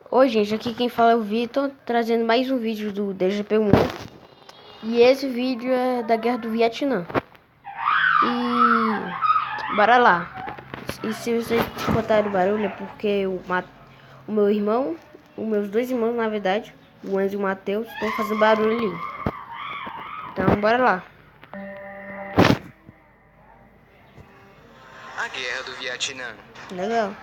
Oi gente, aqui quem fala é o Vitor, trazendo mais um vídeo do DGP Mundo. E esse vídeo é da Guerra do Vietnã. E bora lá. E se vocês escutarem barulho é porque o meu irmão, os meus dois irmãos na verdade, o Enzo e o Matheus, estão fazendo barulho ali. Então bora lá. A Guerra do Vietnã. Legal.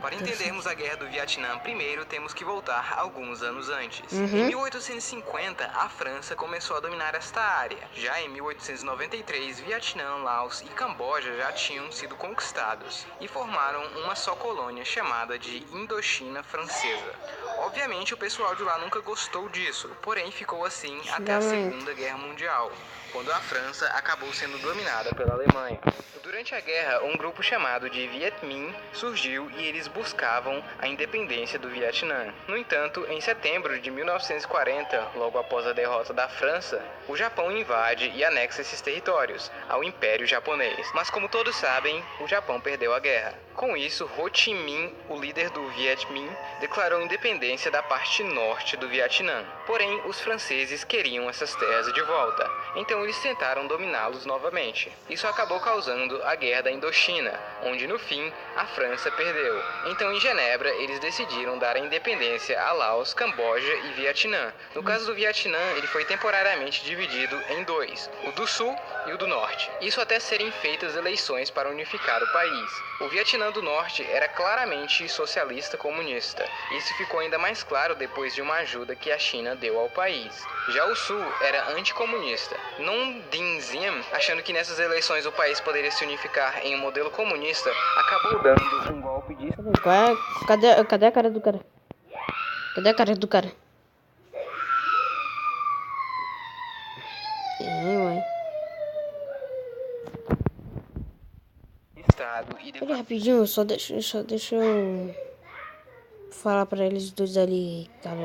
Para entendermos a Guerra do Vietnã, primeiro temos que voltar alguns anos antes. Em 1850, a França começou a dominar esta área. Já em 1893, Vietnã, Laos e Camboja já tinham sido conquistados e formaram uma só colônia chamada de Indochina Francesa. Obviamente, o pessoal de lá nunca gostou disso, porém ficou assim até a Segunda Guerra Mundial, quando a França acabou sendo dominada pela Alemanha. Durante a guerra, um grupo chamado de Viet Minh surgiu e eles buscavam a independência do Vietnã. No entanto, em setembro de 1940, logo após a derrota da França, o Japão invade e anexa esses territórios ao Império Japonês. Mas como todos sabem, o Japão perdeu a guerra. Com isso, Ho Chi Minh, o líder do Viet Minh, declarou independência da parte norte do Vietnã. Porém, os franceses queriam essas terras de volta, então eles tentaram dominá-los novamente. Isso acabou causando a Guerra da Indochina, onde no fim a França perdeu. Então, em Genebra, eles decidiram dar a independência a Laos, Camboja e Vietnã. No caso do Vietnã, ele foi temporariamente dividido em dois, o do Sul e o do Norte. Isso até serem feitas eleições para unificar o país. O Vietnã do Norte era claramente socialista comunista. Isso ficou ainda mais claro depois de uma ajuda que a China deu ao país. Já o Sul era anticomunista. Num Dinh Diem, achando que nessas eleições o país poderia se unificar em um modelo comunista, acabou dando um golpe de... Cadê a cara do cara? Cadê a cara do cara? Mãe. Estado e Olha rapidinho, só deixa eu falar pra eles dois ali, cara,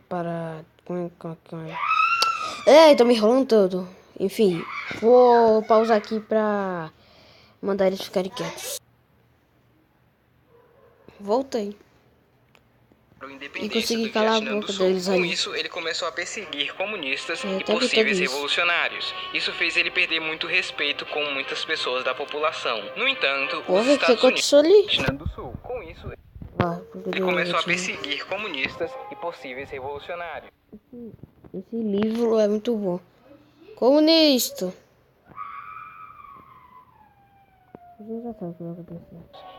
para... tô me enrolando todo. Enfim, vou pausar aqui pra mandar eles ficarem quietos. Voltei. E consegui calar a boca deles ali. Com isso, ele começou a perseguir comunistas e possíveis revolucionários. Isso fez ele perder muito respeito com muitas pessoas da população. No entanto, os Estados Unidos do Sul, com isso, ele começou a perseguir comunistas e possíveis revolucionários. Esse livro é muito bom. Comunista.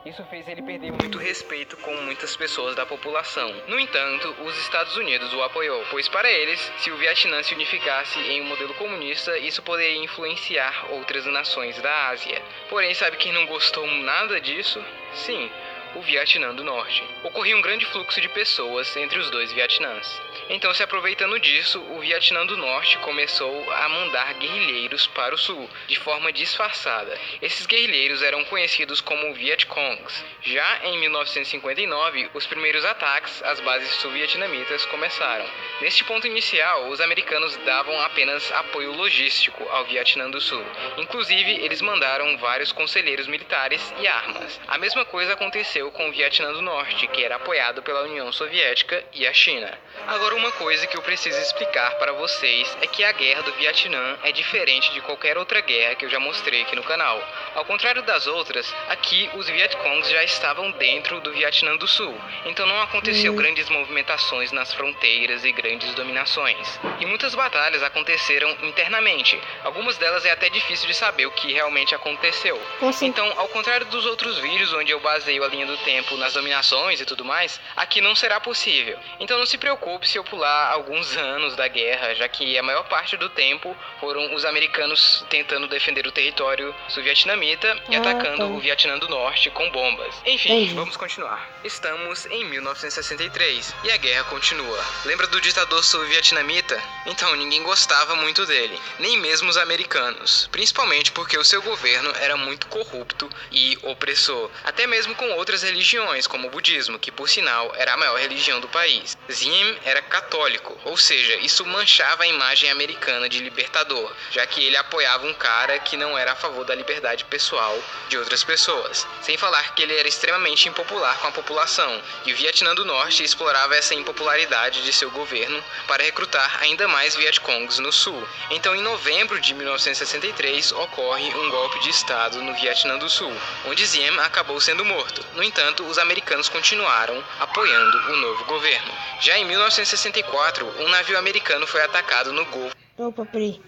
Isso fez ele perder muito respeito com muitas pessoas da população. No entanto, os Estados Unidos o apoiou, pois para eles, se o Vietnã se unificasse em um modelo comunista, isso poderia influenciar outras nações da Ásia. Porém, sabe quem não gostou nada disso? Sim, o Vietnã do Norte. Ocorria um grande fluxo de pessoas entre os dois Vietnãs. Então, se aproveitando disso, o Vietnã do Norte começou a mandar guerrilheiros para o sul, de forma disfarçada. Esses guerrilheiros eram conhecidos como Vietcongs. Já em 1959, os primeiros ataques às bases sul-vietnamitas começaram. Neste ponto inicial, os americanos davam apenas apoio logístico ao Vietnã do Sul. Inclusive, eles mandaram vários conselheiros militares e armas. A mesma coisa aconteceu com o Vietnã do Norte, que era apoiado pela União Soviética e a China. Agora, uma coisa que eu preciso explicar para vocês é que a Guerra do Vietnã é diferente de qualquer outra guerra que eu já mostrei aqui no canal. Ao contrário das outras, aqui os Vietcongs já estavam dentro do Vietnã do Sul, então não aconteceu grandes movimentações nas fronteiras e grandes dominações. E muitas batalhas aconteceram internamente. Algumas delas é até difícil de saber o que realmente aconteceu. Então, ao contrário dos outros vídeos onde eu baseio a linha do tempo nas dominações e tudo mais, aqui não será possível. Então não se preocupe se eu pular alguns anos da guerra, já que a maior parte do tempo foram os americanos tentando defender o território sul-vietnamita e atacando o Vietnã do Norte com bombas. Enfim, vamos continuar. Estamos em 1963 e a guerra continua. Lembra do ditador sul-vietnamita? Então, ninguém gostava muito dele, nem mesmo os americanos, principalmente porque o seu governo era muito corrupto e opressor, até mesmo com outras religiões, como o budismo, que por sinal era a maior religião do país. Diem Diem era católico, ou seja, isso manchava a imagem americana de libertador, já que ele apoiava um cara que não era a favor da liberdade pessoal de outras pessoas. Sem falar que ele era extremamente impopular com a população, e o Vietnã do Norte explorava essa impopularidade de seu governo para recrutar ainda mais Vietcongs no sul. Então, em novembro de 1963, ocorre um golpe de Estado no Vietnã do Sul, onde Diem acabou sendo morto. No entanto, os americanos continuaram apoiando o novo governo. Já em 1964, um navio americano foi atacado no Golfo. Opa, peraí.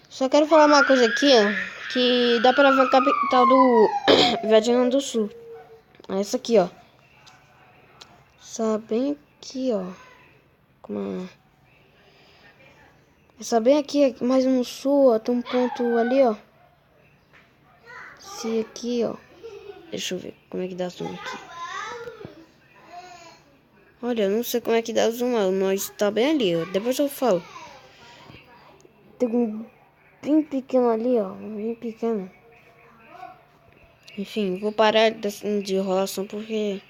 Só quero falar uma coisa aqui, ó, que dá pra ver a capital do Vietnã do Sul. É essa aqui, ó. Essa bem aqui, ó. Essa bem aqui, mais no sul, ó. Tem um ponto ali, ó. Esse aqui, ó. Deixa eu ver como é que dá zoom aqui. Olha, eu não sei como é que dá zoom, nós tá bem ali, ó. Depois eu falo. Tem um bem pequeno ali, ó. Bem pequeno. Enfim, vou parar de enrolação porque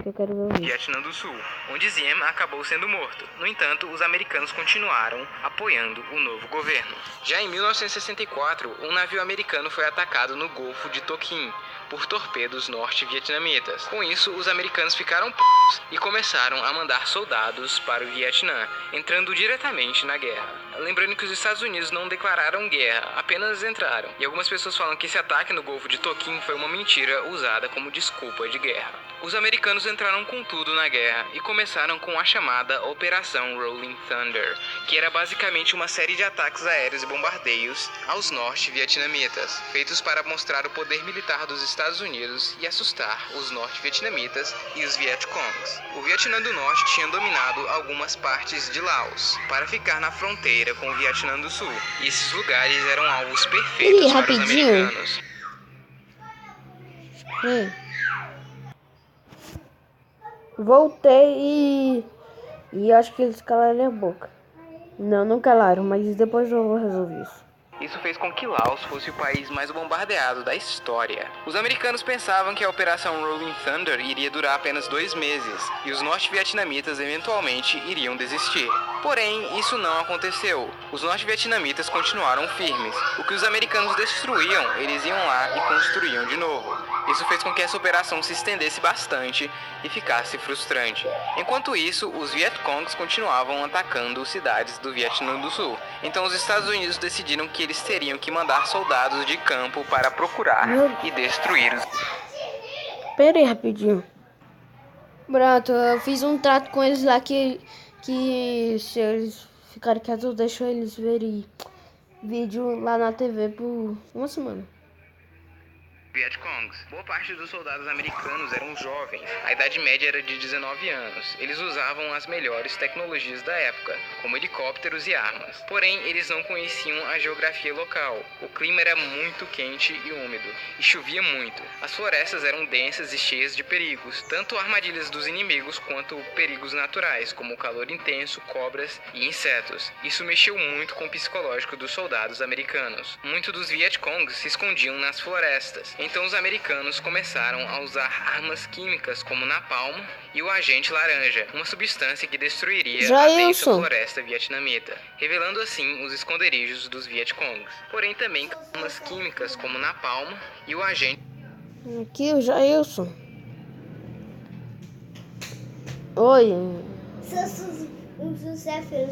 eu quero ver o vídeo. Vietnã do Sul, onde Diem acabou sendo morto. No entanto, os americanos continuaram apoiando o novo governo. Já em 1964, um navio americano foi atacado no Golfo de Tonkin por torpedos norte-vietnamitas. Com isso, os americanos ficaram p***s e começaram a mandar soldados para o Vietnã, entrando diretamente na guerra. Lembrando que os Estados Unidos não declararam guerra, apenas entraram. E algumas pessoas falam que esse ataque no Golfo de Tonkin foi uma mentira usada como desculpa de guerra. Os americanos entraram com tudo na guerra e começaram com a chamada Operação Rolling Thunder, que era basicamente uma série de ataques aéreos e bombardeios aos norte-vietnamitas, feitos para mostrar o poder militar dos Estados Unidos e assustar os norte-vietnamitas e os Vietcongs. O Vietnã do Norte tinha dominado algumas partes de Laos para ficar na fronteira com o Vietnã do Sul, e esses lugares eram alvos perfeitos para os americanos. Voltei e acho que eles calaram a boca. Não calaram, mas depois eu vou resolver isso. Isso fez com que Laos fosse o país mais bombardeado da história. Os americanos pensavam que a Operação Rolling Thunder iria durar apenas 2 meses, e os norte-vietnamitas eventualmente iriam desistir. Porém, isso não aconteceu. Os norte-vietnamitas continuaram firmes. O que os americanos destruíam, eles iam lá e construíam de novo. Isso fez com que essa operação se estendesse bastante e ficasse frustrante. Enquanto isso, os Vietcongs continuavam atacando cidades do Vietnã do Sul. Então os Estados Unidos decidiram que eles teriam que mandar soldados de campo para procurar e destruir os... Pera aí rapidinho. Pronto, eu fiz um trato com eles lá que se eles ficarem quietos eu deixo eles verem vídeo lá na TV por uma semana. Vietcongs. Boa parte dos soldados americanos eram jovens. A idade média era de 19 anos. Eles usavam as melhores tecnologias da época, como helicópteros e armas. Porém, eles não conheciam a geografia local. O clima era muito quente e úmido, e chovia muito. As florestas eram densas e cheias de perigos, tanto armadilhas dos inimigos quanto perigos naturais, como o calor intenso, cobras e insetos. Isso mexeu muito com o psicológico dos soldados americanos. Muitos dos Vietcongs se escondiam nas florestas. Então os americanos começaram a usar armas químicas como napalm e o agente laranja, uma substância que destruiria a densa floresta vietnamita, revelando assim os esconderijos dos Vietcongs. Porém também armas químicas como napalm e o agente... Aqui o Jailson. Oi.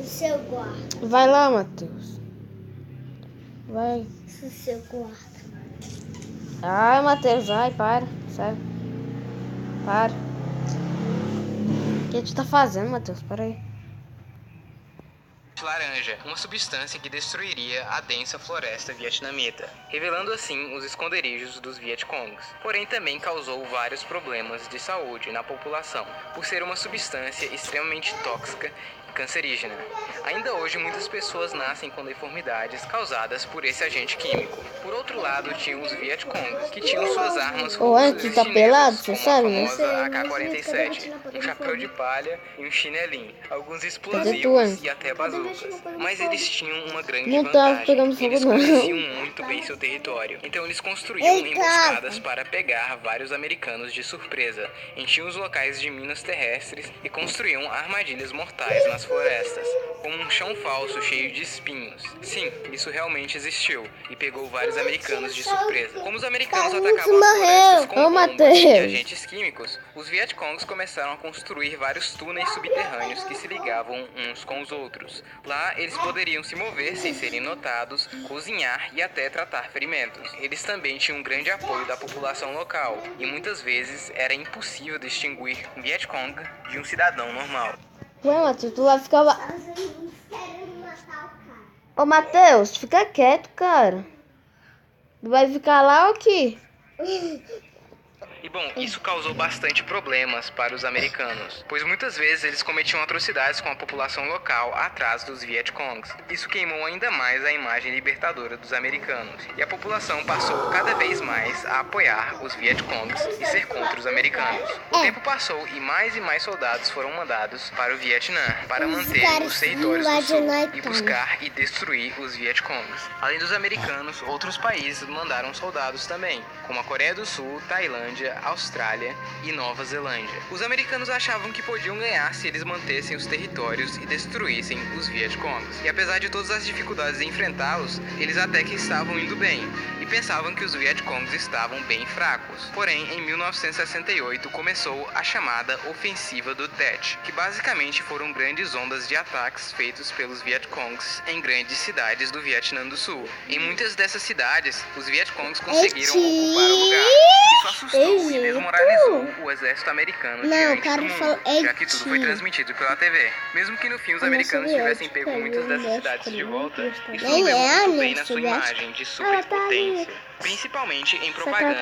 Seu quarto. Vai lá, Matheus. Vai. Seu quarto. Ai, Matheus, vai, para. Sabe? Para. O que tu tá fazendo, Matheus? Para aí. Laranja, uma substância que destruiria a densa floresta vietnamita, revelando assim os esconderijos dos Vietcongs. Porém também causou vários problemas de saúde na população, por ser uma substância extremamente tóxica e cancerígena. Ainda hoje, muitas pessoas nascem com deformidades causadas por esse agente químico. Por outro lado, tinham os Vietcongs, que tinham suas armas Ô, russas tu e tá chinesas, pelado, você como sabe, a né? famosa AK-47, um chapéu de palha e um chinelinho, alguns Cadê tu, explosivos Anjo? e até bazucas. Mas eles tinham uma grande Não tava vantagem: pegando fogo, eles não. conheciam muito bem seu território. Então eles construíam Eita! emboscadas para pegar vários americanos de surpresa, enchiam os locais de minas terrestres e construíam armadilhas mortais nas florestas, como um chão falso cheio de espinhos. Sim, isso realmente existiu e pegou vários americanos de surpresa. Como os americanos Carlos atacavam as florestas com Ô, bombas Matheus. e agentes químicos, os Vietcongs começaram a construir vários túneis subterrâneos que se ligavam uns com os outros. Lá, eles poderiam se mover sem serem notados, cozinhar e até tratar ferimentos. Eles também tinham um grande apoio da população local e muitas vezes era impossível distinguir um Vietcong de um cidadão normal. Ué, Matheus, tu vai ficar lá. Ô, Matheus, fica quieto, cara. Tu vai ficar lá ou aqui? E bom, isso causou bastante problemas para os americanos, pois muitas vezes eles cometiam atrocidades com a população local atrás dos Vietcongs. Isso queimou ainda mais a imagem libertadora dos americanos, e a população passou cada vez mais a apoiar os Vietcongs e ser contra os americanos. O tempo passou e mais soldados foram mandados para o Vietnã para manter os territórios do sul e buscar e destruir os Vietcongs. Além dos americanos, outros países mandaram soldados também, como a Coreia do Sul, Tailândia, Austrália e Nova Zelândia. Os americanos achavam que podiam ganhar se eles mantessem os territórios e destruíssem os Vietcongs. E apesar de todas as dificuldades em enfrentá-los, eles até que estavam indo bem e pensavam que os Vietcongs estavam bem fracos. Porém, em 1968 começou a chamada Ofensiva do Tet, que basicamente foram grandes ondas de ataques feitos pelos Vietcongs em grandes cidades do Vietnã do Sul. Em muitas dessas cidades, os Vietcongs conseguiram ocupar o lugar. Isso assustou e desmoralizou o exército americano diante do mundo, já que tudo foi transmitido pela TV. Mesmo que no fim os americanos tivessem pego muitas dessas cidades de volta, isso não levou muito bem na sua imagem de superpotência, principalmente em propaganda.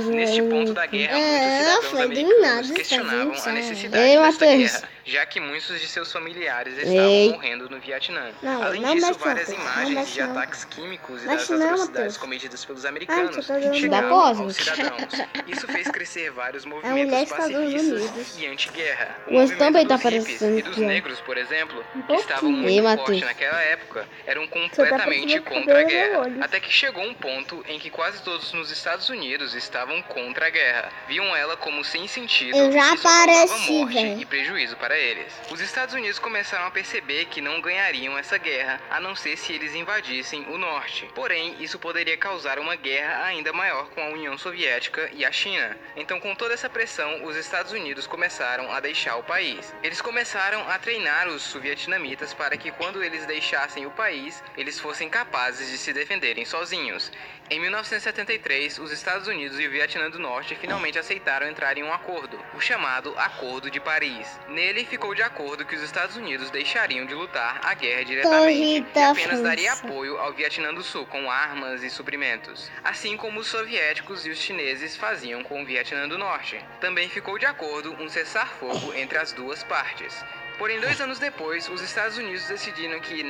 Neste ponto da guerra, muitos cidadãos americanos questionavam a necessidade desta guerra, já que muitos de seus familiares estavam morrendo no Vietnã. Além disso, várias imagens de ataques químicos e das atrocidades cometidas pelos americanos chegaram aos cidadãos. Isso fez crescer vários movimentos pacifistas e anti-guerra. O Mas também movimento tá dos hippies aparecendo e dos aqui, ó. negros, por exemplo, que estavam muito Ei, fortes Matheus. naquela época, eram completamente contra a guerra. Até que chegou um ponto em que quase todos nos Estados Unidos estavam contra a guerra. Viam ela como sem sentido Eu já e só causava apareci, morte velho. e prejuízo para eles. Os Estados Unidos começaram a perceber que não ganhariam essa guerra, a não ser se eles invadissem o norte. Porém, isso poderia causar uma guerra ainda maior com a União Soviética e a China. Então, com toda essa pressão, os Estados Unidos começaram a deixar o país. Eles começaram a treinar os sul-vietnamitas para que quando eles deixassem o país, eles fossem capazes de se defenderem sozinhos. Em 1973, os Estados Unidos e o Vietnã do Norte finalmente aceitaram entrar em um acordo, o chamado Acordo de Paris. Nele ficou de acordo que os Estados Unidos deixariam de lutar a guerra diretamente e apenas daria apoio ao Vietnã do Sul com armas e suprimentos, assim como os soviéticos e os chineses faziam com o Vietnã do Norte. Também ficou de acordo um cessar-fogo entre as duas partes. Porém, 2 anos depois, os Estados Unidos decidiram que,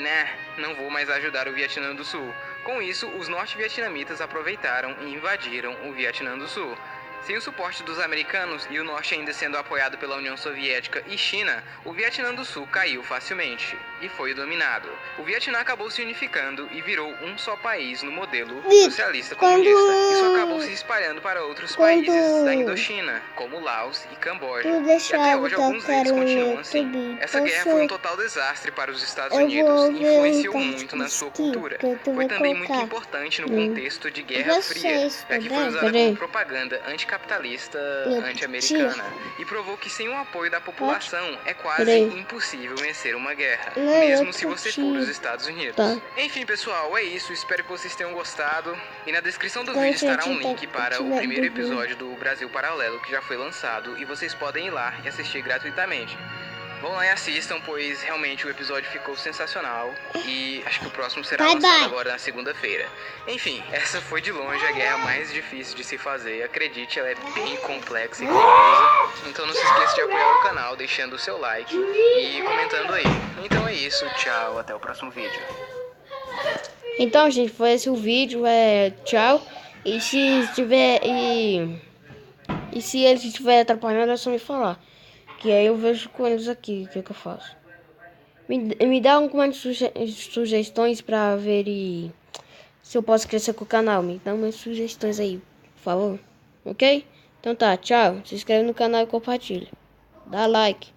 não vou mais ajudar o Vietnã do Sul. Com isso, os norte-vietnamitas aproveitaram e invadiram o Vietnã do Sul. Sem o suporte dos americanos e o norte ainda sendo apoiado pela União Soviética e China, o Vietnã do Sul caiu facilmente e foi dominado. O Vietnã acabou se unificando e virou um só país no modelo socialista comunista. Isso acabou se espalhando para outros países da Indochina, como Laos e Camboja. E até hoje alguns deles continuam assim. Essa guerra foi um total desastre para os Estados Unidos e influenciou muito na sua cultura. Foi também muito importante no contexto de Guerra Fria, já que foi usada como propaganda anticapitalista anti-americana e provou que sem o apoio da população é quase impossível vencer uma guerra, mesmo se você for os Estados Unidos. Enfim, pessoal, é isso. Espero que vocês tenham gostado. E na descrição do vídeo estará um link para o primeiro episódio do Brasil Paralelo, que já foi lançado, e vocês podem ir lá e assistir gratuitamente. Vão lá e assistam, pois realmente o episódio ficou sensacional. E acho que o próximo será Bye, lançado bye. agora na segunda-feira. Enfim, essa foi de longe a guerra mais difícil de se fazer. Acredite, ela é bem complexa e confusa. Então não se esqueça de apoiar o canal, deixando o seu like e comentando aí. Então é isso, tchau, até o próximo vídeo. Então, gente, foi esse o vídeo. Tchau. E se tiver. E se eles estiverem atrapalhando, é só me falar. Que aí eu vejo com eles aqui o que eu faço. Me dá algumas sugestões pra ver se eu posso crescer com o canal. Me dá umas sugestões aí, por favor. Ok? Então tá, tchau. Se inscreve no canal e compartilha. Dá like.